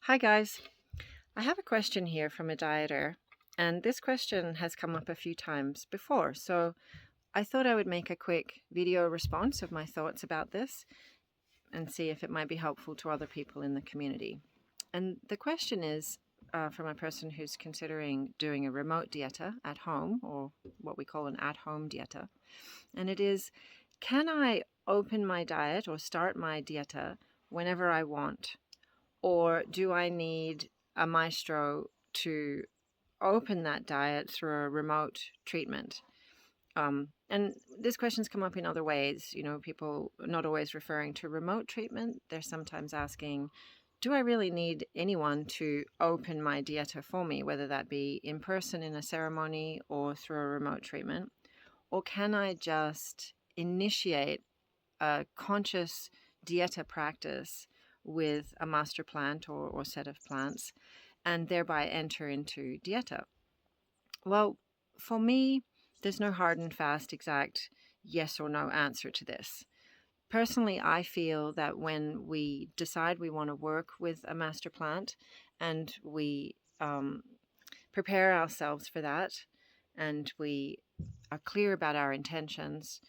Hi guys, I have a question here from a dieter, and this question has come up a few times before, so I thought I would make a quick video response of my thoughts about this and see if it might be helpful to other people in the community. And the question is from a person who's considering doing a remote dieta at home, or what we call an at-home dieta, and it is, can I open my diet or start my dieta whenever I want? Or do I need a maestro to open that diet through a remote treatment? And this question's come up in other ways. People not always referring to remote treatment. They're sometimes asking, do I really need anyone to open my dieta for me, whether that be in person in a ceremony or through a remote treatment? Or can I just initiate a conscious dieta practice with a master plant or set of plants and thereby enter into dieta? Well, for me, there's no hard and fast exact yes or no answer to this. Personally, I feel that when we decide we want to work with a master plant and we prepare ourselves for that and we are clear about our intentions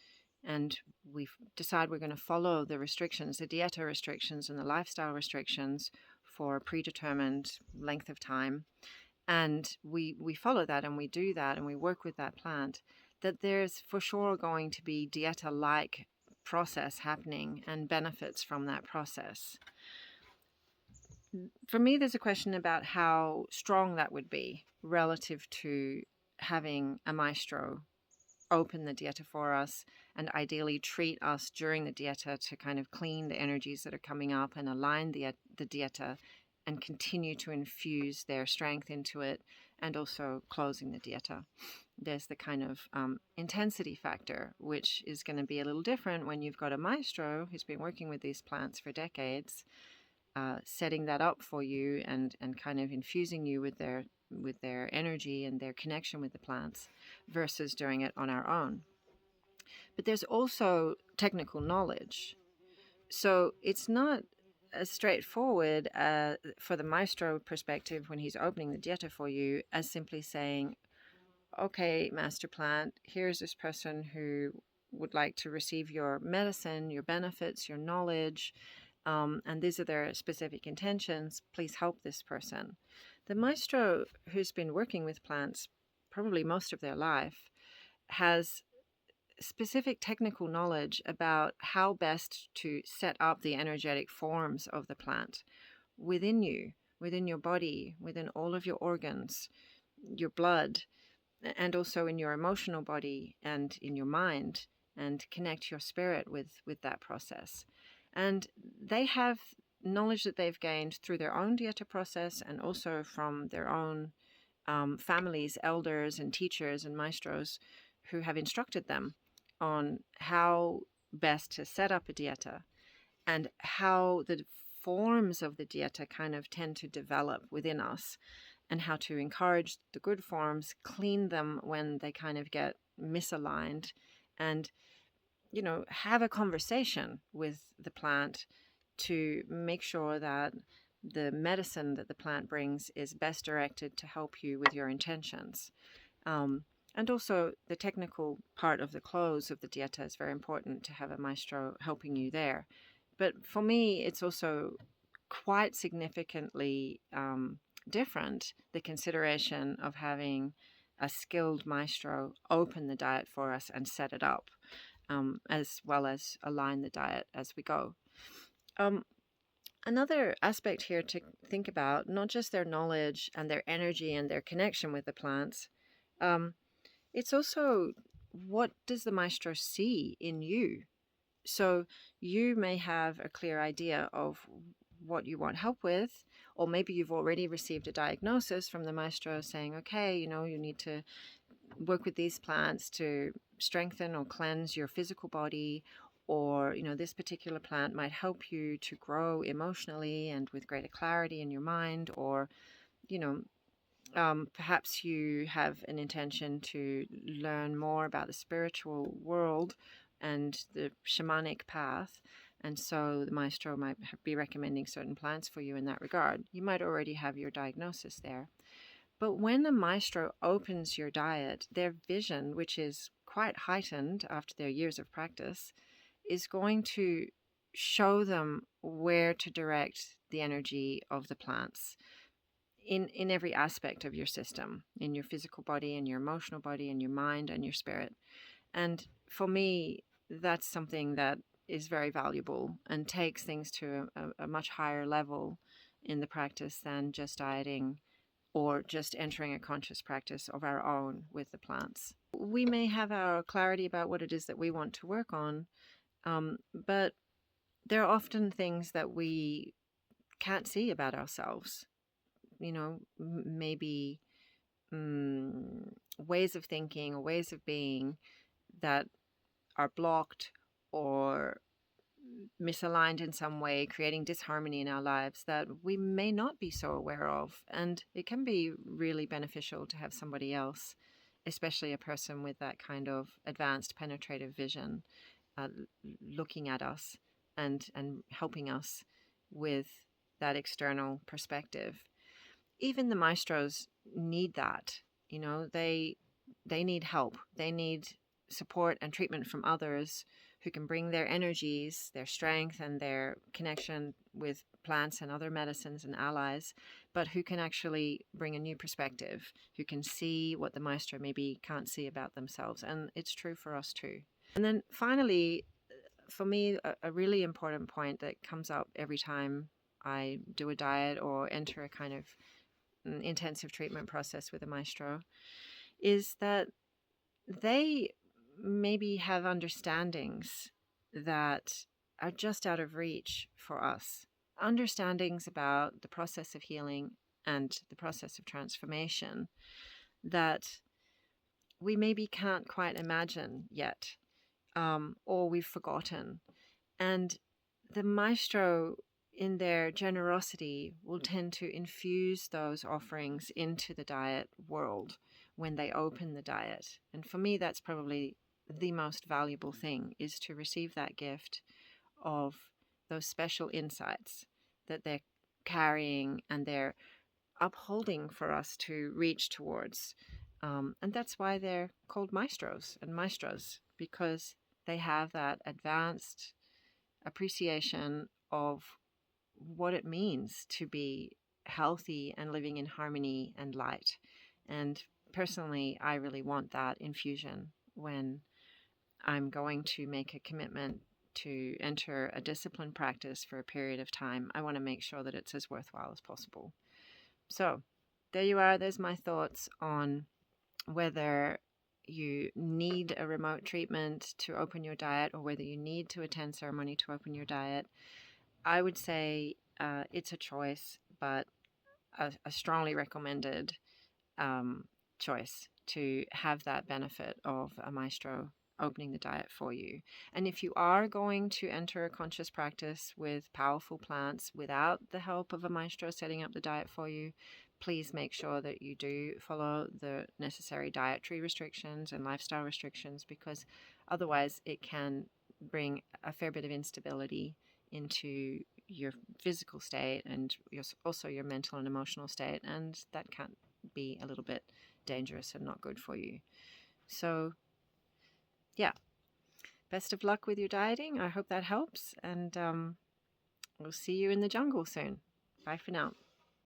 and we decide we're going to follow the restrictions, the dieta restrictions and the lifestyle restrictions for a predetermined length of time, and we follow that and we do that and we work with that plant, that there's for sure going to be dieta-like process happening and benefits from that process. For me, there's a question about how strong that would be relative to having a maestro open the dieta for us and ideally treat us during the dieta to kind of clean the energies that are coming up and align the dieta and continue to infuse their strength into it, and also closing the dieta. There's the kind of intensity factor, which is going to be a little different when you've got a maestro who's been working with these plants for decades, setting that up for you and kind of infusing you with their energy and their connection with the plants versus doing it on our own. But there's also technical knowledge. So it's not as straightforward for the maestro perspective when he's opening the dieta for you as simply saying, okay, master plant, here's this person who would like to receive your medicine, your benefits, your knowledge, and these are their specific intentions. Please help this person. The maestro who's been working with plants probably most of their life has specific technical knowledge about how best to set up the energetic forms of the plant within you, within your body, within all of your organs, your blood, and also in your emotional body and in your mind, and connect your spirit with that process. And they have knowledge that they've gained through their own dieta process and also from their own families, elders and teachers and maestros who have instructed them on how best to set up a dieta and how the forms of the dieta kind of tend to develop within us, and how to encourage the good forms, clean them when they kind of get misaligned, and have a conversation with the plant to make sure that the medicine that the plant brings is best directed to help you with your intentions. And also the technical part of the close of the dieta is very important to have a maestro helping you there. But for me, it's also quite significantly different, the consideration of having a skilled maestro open the diet for us and set it up, as well as align the diet as we go. Another aspect here to think about, not just their knowledge and their energy and their connection with the plants, it's also, what does the maestro see in you? So you may have a clear idea of what you want help with, or maybe you've already received a diagnosis from the maestro saying, okay, you need to work with these plants to strengthen or cleanse your physical body, or this particular plant might help you to grow emotionally and with greater clarity in your mind, or perhaps you have an intention to learn more about the spiritual world and the shamanic path, And so the maestro might be recommending certain plants for you in that regard. You might already have your diagnosis there. But when the maestro opens your diet, their vision, which is quite heightened after their years of practice, is going to show them where to direct the energy of the plants in every aspect of your system, in your physical body, in your emotional body, in your mind, and your spirit. And for me, that's something that is very valuable and takes things to a much higher level in the practice than just dieting or just entering a conscious practice of our own with the plants. We may have our clarity about what it is that we want to work on, but there are often things that we can't see about ourselves. Maybe ways of thinking or ways of being that are blocked or misaligned in some way, creating disharmony in our lives that we may not be so aware of. And it can be really beneficial to have somebody else, especially a person with that kind of advanced penetrative vision, looking at us and helping us with that external perspective. Even the maestros need that. They need help. They need support and treatment from others who can bring their energies, their strength, and their connection with plants and other medicines and allies, but who can actually bring a new perspective, who can see what the maestro maybe can't see about themselves. And it's true for us too. And then finally, for me, a really important point that comes up every time I do a diet or enter a kind of intensive treatment process with a maestro is that they maybe have understandings that are just out of reach for us. Understandings about the process of healing and the process of transformation that we maybe can't quite imagine yet, or we've forgotten. And the maestro, in their generosity, will tend to infuse those offerings into the diet world when they open the diet. And for me, that's probably the most valuable thing, is to receive that gift of those special insights that they're carrying and they're upholding for us to reach towards. And that's why they're called maestros and maestras, because they have that advanced appreciation of what it means to be healthy and living in harmony and light. And personally, I really want that infusion when I'm going to make a commitment to enter a disciplined practice for a period of time. I want to make sure that it's as worthwhile as possible. So there you are. There's my thoughts on whether you need a remote treatment to open your diet or whether you need to attend ceremony to open your diet. I would say it's a choice, but a strongly recommended choice to have that benefit of a maestro opening the diet for you. And if you are going to enter a conscious practice with powerful plants without the help of a maestro setting up the diet for you, please make sure that you do follow the necessary dietary restrictions and lifestyle restrictions, because otherwise it can bring a fair bit of instability into your physical state and also your mental and emotional state, and that can be a little bit dangerous and not good for you. So yeah, best of luck with your dieting. I hope that helps, and we'll see you in the jungle soon. Bye for now.